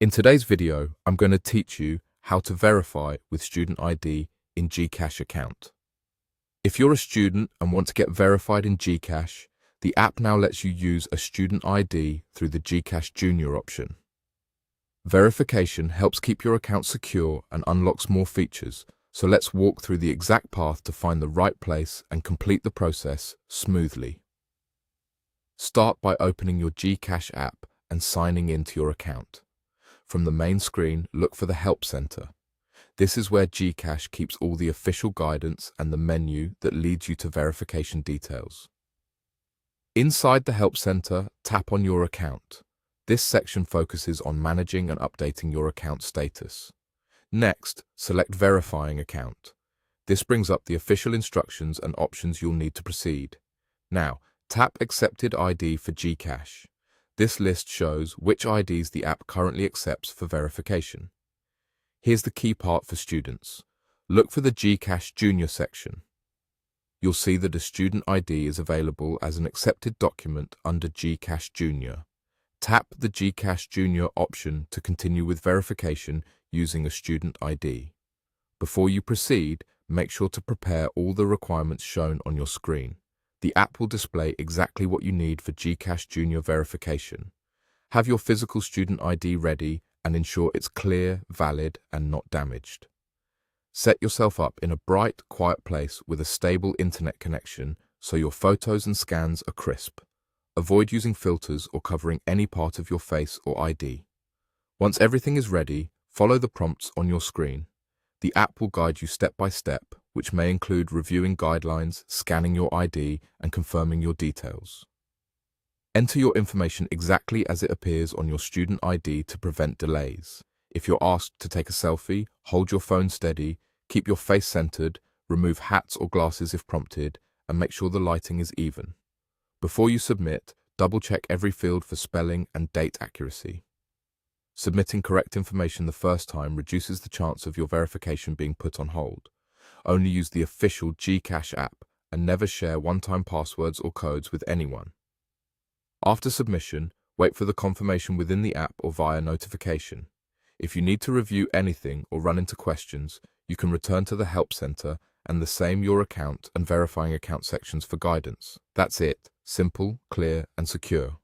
In today's video, I'm going to teach you how to verify with student ID in GCash account. If you're a student and want to get verified in GCash, the app now lets you use a student ID through the GCash Junior option. Verification helps keep your account secure and unlocks more features, so let's walk through the exact path to find the right place and complete the process smoothly. Start by opening your GCash app and signing into your account. From the main screen, look for the Help Center. This is where GCash keeps all the official guidance and the menu that leads you to verification details. Inside the Help Center, tap on your account. This section focuses on managing and updating your account status. Next, select Verifying Account. This brings up the official instructions and options you'll need to proceed. Now, tap Accepted ID for GCash. This list shows which IDs the app currently accepts for verification. Here's the key part for students. Look for the GCash Junior section. You'll see that a student ID is available as an accepted document under GCash Junior. Tap the GCash Junior option to continue with verification using a student ID. Before you proceed, make sure to prepare all the requirements shown on your screen. The app will display exactly what you need for GCash Junior verification. Have your physical student ID ready and ensure it's clear, valid, and not damaged. Set yourself up in a bright, quiet place with a stable internet connection so your photos and scans are crisp. Avoid using filters or covering any part of your face or ID. Once everything is ready, follow the prompts on your screen. The app will guide you step by step, which may include reviewing guidelines, scanning your ID, and confirming your details. Enter your information exactly as it appears on your student ID to prevent delays. If you're asked to take a selfie, hold your phone steady, keep your face centered, remove hats or glasses if prompted, and make sure the lighting is even. Before you submit, double-check every field for spelling and date accuracy. Submitting correct information the first time reduces the chance of your verification being put on hold. Only use the official GCash app and never share one-time passwords or codes with anyone. After submission, wait for the confirmation within the app or via notification. If you need to review anything or run into questions, you can return to the Help Center and the same Your Account and Verifying Account sections for guidance. That's it. Simple, clear, and secure.